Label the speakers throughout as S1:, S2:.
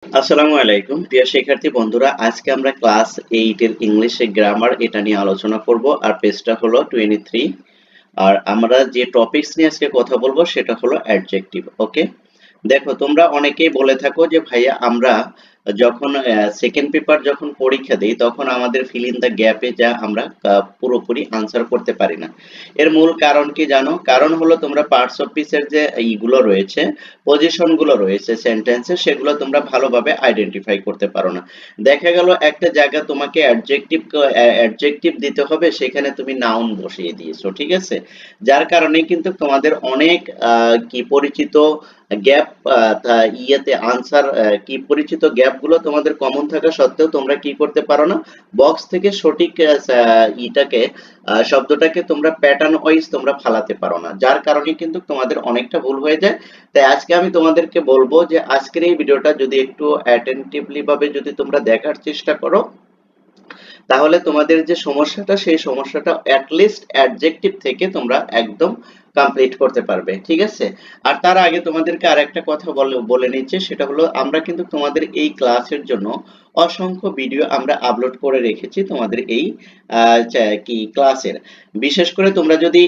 S1: আসসালামু আলাইকুম প্রিয় শিক্ষার্থী বন্ধুরা, আজকে আমরা ক্লাস 8 এর ইংলিশে গ্রামার এটা নিয়ে আলোচনা করব। আর পেজটা হলো 23। আর আমরা যে টপিকস নিয়ে আজকে কথা বলবো সেটা হলো অ্যাডজেক্টিভ। ওকে, দেখো তোমরা অনেকেই বলে থাকো যে ভাইয়া আমরা যখন সেকেন্ড পেপার যখন পরীক্ষা দিই তখন আমাদের ফিল ইন দ্য গ্যাপে যা আমরা পুরোপুরি আনসার করতে পারি না। এর মূল কারণ কি জানো? কারণ হলো তোমরা পার্টস অফ স্পিচের যে এইগুলো রয়েছে, পজিশন গুলো রয়েছে সেন্টেন্সে, সেগুলো তোমরা ভালোভাবে আইডেন্টিফাই করতে পারো না। দেখা গেল একটা জায়গা তোমাকে অ্যাডজেক্টিভ দিতে হবে, সেখানে তুমি নাউন বসিয়ে দিয়েছো, ঠিক আছে? যার কারণে কিন্তু তোমাদের অনেক কি পরিচিত গ্যাপ, ইয়েতে আনসার কি পরিচিত গ্যাপগুলো তোমাদের কমন থাকা সত্ত্বেও তোমরা কি করতে পারো না, বক্স থেকে সঠিক ইটাকে শব্দটাকে তোমরা প্যাটার্ন ওয়াইজ তোমরা ফালাতে পারো না, যার কারণে কিন্তু তোমাদের অনেকটা ভুল হয়ে যায়। তাই আজকে আমি তোমাদেরকে বলবো যে আজকের এই ভিডিওটা যদি একটু অ্যাটেনটিভলি ভাবে যদি তোমরা দেখার চেষ্টা করো, তাহলে তোমাদের যে সমস্যাটা সেই সমস্যাটা অ্যাটলিস্ট অ্যাডজেক্টিভ থেকে তোমরা একদম কমপ্লিট করতে পারবে, ঠিক আছে? আর তার আগে তোমাদেরকে আরেকটা কথা বলে নিচ্ছে, সেটা হলো আমরা কিন্তু তোমাদের এই ক্লাসের জন্য অসংখ্য ভিডিও আমরা আপলোড করে রেখেছি তোমাদের এই কি ক্লাসের। বিশেষ করে তোমরা যদি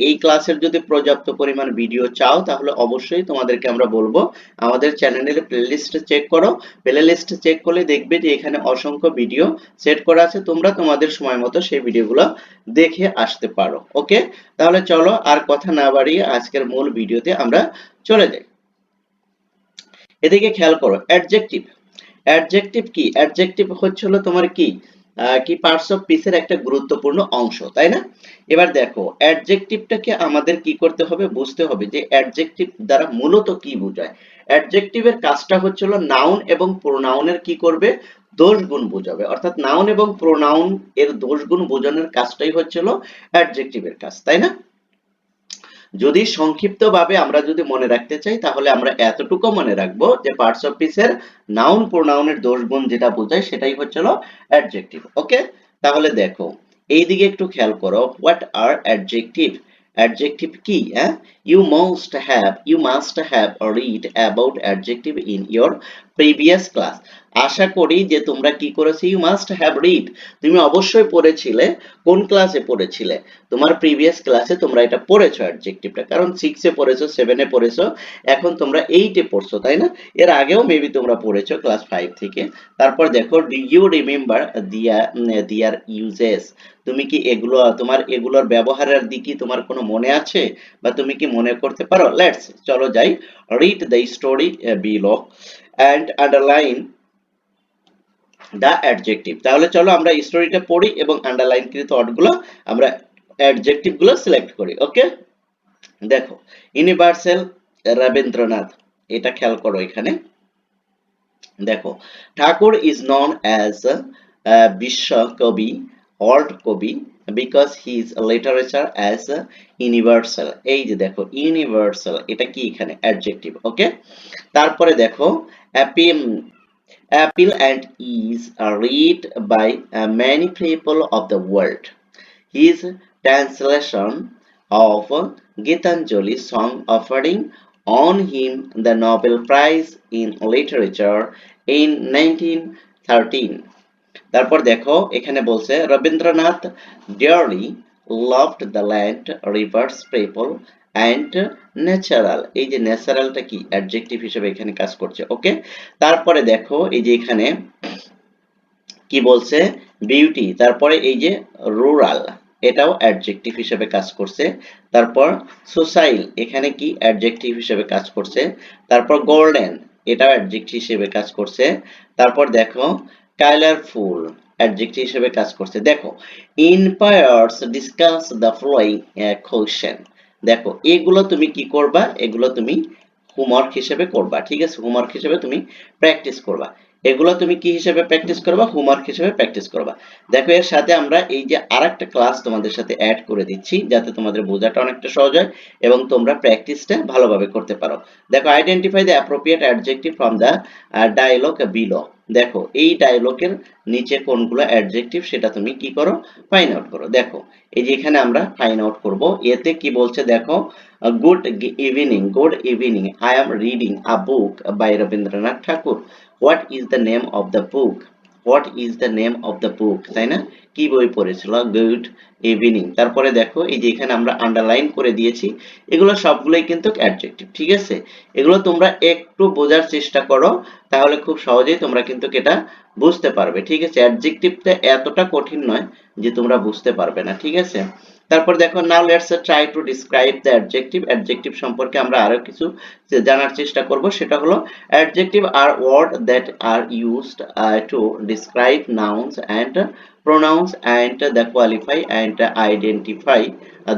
S1: এই ক্লাসের যদি পর্যাপ্ত পরিমাণ ভিডিও চাও, তাহলে অবশ্যই তোমাদেরকে আমরা বলবো আমাদের চ্যানেলের প্লেলিস্ট চেক করো। প্লেলিস্ট চেক করলে দেখবে যে এখানে অসংখ্য ভিডিও সেট করা আছে, তোমরা তোমাদের সময় মতো সেই ভিডিওগুলো দেখে আসতে পারো। ওকে, তাহলে চলো আর কথা না বাড়িয়ে আজকের মূল ভিডিওতে আমরা চলে যাই। এদিকে খেয়াল করো, অ্যাডজেক্টিভ। অ্যাডজেক্টিভ কি? অ্যাডজেক্টিভ হচ্ছে হলো তোমার কি কি পার্টস অফ স্পিচের একটা গুরুত্বপূর্ণ অংশ, তাই না? এবার দেখো অ্যাডজেক্টিভটাকে আমাদের কি করতে হবে, বুঝতে হবে যে অ্যাডজেক্টিভ দ্বারা মূলত কি বোঝায়। অ্যাডজেক্টিভের কাজটা হচ্ছে হলো নাউন এবং প্রোনাউনের কি করবে, দোষ গুণ বোঝাবে। অর্থাৎ নাউন এবং প্রোনাউন এর দোষ গুণ বোঝানোর কাজটাই হচ্ছে হলো অ্যাডজেক্টিভের কাজ, তাই না? যদি সংক্ষিপ্তভাবে আমরা যদি মনে রাখতে চাই, তাহলে আমরা এতটুকু মনে রাখবো যে পার্টস অফ স্পিচের নাউন প্রোনাউনের দোষ গুণ যেটা বোঝায় সেটাই হচ্ছে হলো অ্যাডজেক্টিভ। ওকে, তাহলে দেখো এইদিকে একটু খেয়াল করো, হোয়াট আর অ্যাডজেক্টিভ? অ্যাডজেক্টিভ কি? You must have read about adjective in your previous class. আশা করি যে তোমরা কি করেছো, ইউ মাস্ট হ্যাভ রিড, তুমি অবশ্যই পড়েছিলে। কোন ক্লাসে পড়েছিলে? তোমার প্রিভিয়াস ক্লাসে তোমরা এটা পড়েছো অ্যাডজেক্টিভটা, কারণ 6 এ পড়েছো, 7 এ পড়েছো, এখন তোমরা 8 এ পড়ছো, তাই না? এর আগেও মেবি তোমরা পড়েছো ক্লাস 5 থেকে। তারপর দেখো, ডু ইউ রিমেম্বার দিয়ার ইউজেস? তুমি কি এগুলো তোমার এগুলোর ব্যবহারের দিকে তোমার কোনো মনে আছে, বা তুমি কি মনে করতে পারো? লেটস চলো যাই, read the story below and underline the adjective. তাহলে চলো আমরা স্টোরিটা পড়ি এবং আন্ডারলাইন কৃত ওয়ার্ডগুলো আমরা অ্যাডজেক্টিভ গুলো সিলেক্ট করি। ওকে, দেখো ইউনিভার্সাল রবীন্দ্রনাথ, এটা খেয়াল করো এখানে। দেখো, ঠাকুর ইজ নন অ্যাজ বিশ্ব কবি, ওয়ার্ল্ড কবি, because his literature as universal. এই যে দেখো ইউনিভার্সাল, এটা কি এখানে অ্যাডজেক্টিভ। ওকে, তারপরে দেখো appeal and is read by many people of the world. His translation of Gitanjali song offering on him the Nobel Prize in Literature in 1913. তারপর দেখো এখানে বলছে Rabindranath dearly loved the land, rivers, people and natural। এই যে ন্যাচারালটা কি adjective হিসেবে এখানে কাজ করছে। ওকে, তারপরে দেখো এই যে এখানে কি বলছে, বিউটি, তারপরে এই যে রুরাল, এটাও অ্যাডজেক্টিভ হিসেবে কাজ করছে। তারপর সোসাইল, এখানে কি অ্যাডজেক্টিভ হিসেবে কাজ করছে। তারপর গোল্ডেন, এটাও অ্যাডজেক্টিভ হিসেবে কাজ করছে। তারপর দেখো কালারফুল, অ্যাডজেক্টিভ হিসেবে কাজ করছে। দেখো in pairs discuss the following question. দেখো এগুলো তুমি কি করবা, এগুলো তুমি হোমওয়ার্ক হিসেবে করবা, ঠিক আছে? হোমওয়ার্ক হিসেবে তুমি প্র্যাকটিস করবা। এগুলো তুমি কি হিসেবে প্র্যাকটিস করবা? হোমওয়ার্ক হিসেবে প্র্যাকটিস করবা। দেখো এর সাথে আমরা এই যে আরেকটা ক্লাস তোমাদের সাথে অ্যাড করে দিচ্ছি, যাতে তোমাদের বোঝাটা অনেকটা সহজ হয় এবং তোমরা প্র্যাকটিসটা ভালোভাবে করতে পারো। দেখো identify the appropriate adjective from the dialogue below. দেখো এই ডায়লগের নিচে কোনগুলো অ্যাডজেক্টিভ সেটা তুমি কি করো, ফাইন্ড আউট করো। দেখো এই যে এখানে আমরা ফাইন্ড আউট করব, এতে কি বলছে দেখো, good evening, I am reading a book by Rabindranath Tagore. What is the name of the book, what is the name of the book, তাই না? কি বই পড়েছিল? Good evening. তারপরে দেখো এই যে এখানে আমরা আন্ডারলাইন করে দিয়েছি, এগুলো সবগুলোই কিন্তু অ্যাডজেক্টিভ, ঠিক আছে? এগুলো তোমরা একটু বোঝার চেষ্টা করো, তাহলে খুব সহজেই তোমরা কিন্তু এটা বুঝতে পারবে, ঠিক আছে? অ্যাডজেক্টিভটা এতটা কঠিন নয় যে তোমরা বুঝতে পারবে না, ঠিক আছে? তারপর দেখো, now let's try to describe the adjective. Adjective সম্পর্কে আমরা আরো কিছু জানার চেষ্টা করব। সেটা হলো, adjective are word that are used to describe nouns and pronouns and the qualify and identify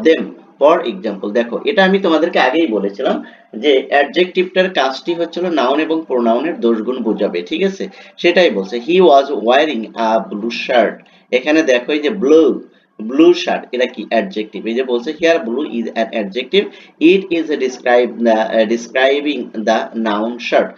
S1: them. For example, দেখো এটা আমি তোমাদেরকে আগেই বলেছিলাম যে অ্যাডজেক্টিভটার কাজটি হচ্ছিল নাউন এবং প্রোনাউনের দোষগুণ বোঝাবে, ঠিক আছে? সেটাই বলছে, he was wearing a blue shirt. এখানে দেখো এই যে ব্লু, ব্লু শার্ট, এটা কি? অ্যাডজেক্টিভ। এই যে বলছে here blue is an adjective, it is describing the noun shirt.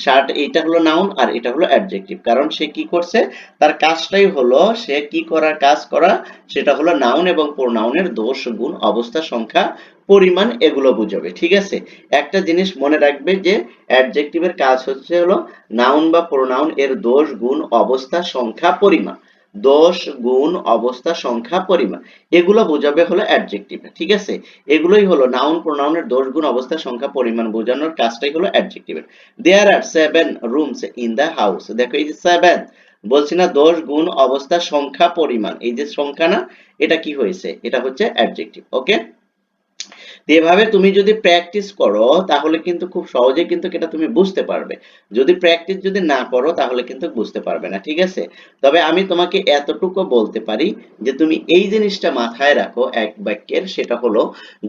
S1: Shirt এটা হলো নাউন আর এটা হলো অ্যাডজেক্টিভ, কারণ সে কি করছে, তার কাজটাই হলো, সে কি করার কাজ করা, সেটা হলো নাউন এবং প্রোনাউনের দোষ গুণ অবস্থা সংখ্যা পরিমাণ এগুলো বুঝাবে, ঠিক আছে? একটা জিনিস মনে রাখবে যে অ্যাডজেক্টিভের কাজ হচ্ছে হলো নাউন বা প্রোনাউন এর দোষ গুণ অবস্থা সংখ্যা পরিমাণ, দোষ গুণ অবস্থা সংখ্যা পরিমাণ এগুলো বোঝাবে হলো অ্যাডজেক্টিভ, ঠিক আছে? এগুলোই হলো নাউন প্রোনাউনের দোষ গুণ অবস্থা সংখ্যা পরিমাণ বোঝানোর কাজটাই হলো অ্যাডজেক্টিভের। দেয়ার আর 7 রুমস ইন দ্য হাউস। দেখো এই যে 7, বলছি না দোষ গুণ অবস্থা সংখ্যা পরিমাণ, এই যে সংখ্যা না, এটা কি হয়েছে? এটা হচ্ছে অ্যাডজেক্টিভ, ওকে? এভাবে তুমি যদি প্র্যাকটিস করো তাহলে কিন্তু খুব সহজে কিন্তু এটা তুমি বুঝতে পারবে। যদি প্র্যাকটিস যদি না করো তাহলে কিন্তু বুঝতে পারবে না, ঠিক আছে? তবে আমি তোমাকে এতটুকু বলতে পারি যে তুমি এই জিনিসটা মাথায় রাখো এক বাক্যের, সেটা হলো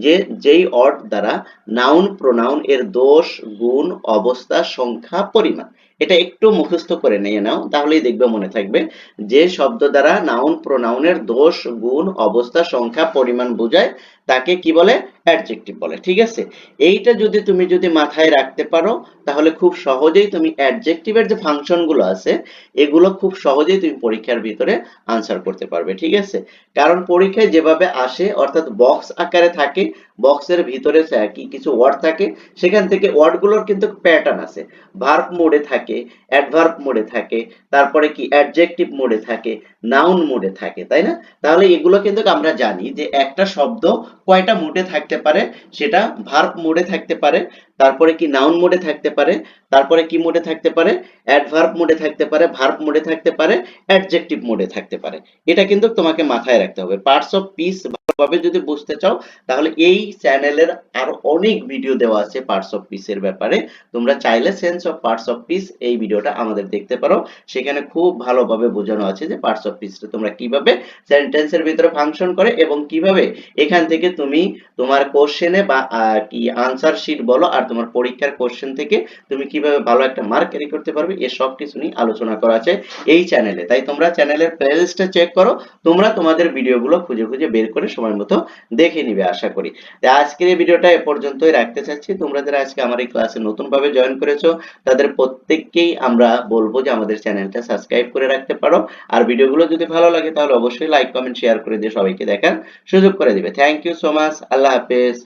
S1: যে যেই অর্ড দ্বারা নাউন প্রোনাউন এর দোষ গুণ অবস্থা সংখ্যা পরিমাণ, এটা একটু মুখস্থ করে নিয়ে নাও, তাহলেই দেখবে মনে থাকবে। যে শব্দ দ্বারা নাউন প্রোনাউনের দোষ গুণ অবস্থা সংখ্যা পরিমাণ বোঝায় তাকে কি বলে? অ্যাডজেক্টিভ বলে, ঠিক আছে? এইটা যদি তুমি মাথায় রাখতে পারো তাহলে খুব সহজেই তুমি অ্যাডজেক্টিভের যে ফাংশন গুলো আছে এগুলো খুব সহজেই তুমি পরীক্ষার ভিতরে আনসার করতে পারবে, ঠিক আছে? কারণ পরীক্ষায় যেভাবে আসে, অর্থাৎ বক্স আকারে থাকে, বক্সের ভিতরে কি কিছু ওয়ার্ড থাকে, সেখান থেকে ওয়ার্ডগুলোর কিন্তু প্যাটার্ন আছে। ভার্ব মোডে থাকে, অ্যাডভার্ব মোডে থাকে, তারপরে কি অ্যাডজেক্টিভ মোডে থাকে, নাউন মোডে থাকে, তাই না? তাহলে এগুলো কিন্তু আমরা জানি যে একটা শব্দ কয়টা মোডে থাকতে পারে, সেটা ভার্ব মোডে থাকতে পারে, তারপরে কি নাউন মোডে থাকতে পারে, তারপরে কি মোডে থাকতে পারে, অ্যাডভার্ব মোডে থাকতে পারে, ভার্ব মোডে থাকতে পারে, অ্যাডজেক্টিভ মোডে থাকতে পারে। এটা কিন্তু তোমাকে মাথায় রাখতে হবে। পার্টস অফ স্পিচ ভালোভাবে যদি বুঝতে চাও তাহলে এই চ্যানেলের আরো অনেক ভিডিও দেওয়া আছে পার্টস অফ স্পিচ এর ব্যাপারে। তোমরা চাইলে sense of parts of speech এই ভিডিওটা আমাদের দেখতে পারো, সেখানে খুব ভালোভাবে বোঝানো আছে যে পার্টস অফ স্পিচটা তোমরা কিভাবে সেন্টেন্সের ভিতরে ফাংশন করে এবং কিভাবে এখান থেকে তুমি তোমার কোশ্চেনে বা কি আনসার শিট বলো আর তোমার পরীক্ষার কোশ্চেন থেকে তুমি কিভাবে ভালো একটা মার্ক ক্যারি করতে পারবে, এই সব কিছু নিয়ে আলোচনা করা আছে এই চ্যানেলে। তাই তোমরা চ্যানেলের প্লেলিস্টটা চেক করো, তোমরা তোমাদের ভিডিওগুলো খুঁজে খুঁজে বের করে সময় মতো দেখে নিবে আশা করি। তাই আজকের এই ভিডিওটা এ পর্যন্তই রাখতে চাচ্ছি। তোমরা যারা আজকে আমার এই ক্লাসে নতুন ভাবে জয়েন করেছো তাদের প্রত্যেককেই আমরা বলবো যে আমাদের চ্যানেলটা সাবস্ক্রাইব করে রাখতে পারো। আর ভিডিওগুলো যদি ভালো লাগে তাহলে অবশ্যই লাইক কমেন্ট শেয়ার করে দিয়ে সবাইকে দেখার সুযোগ করে দিবে। Thank you so much. আল্লাহ হাফেজ।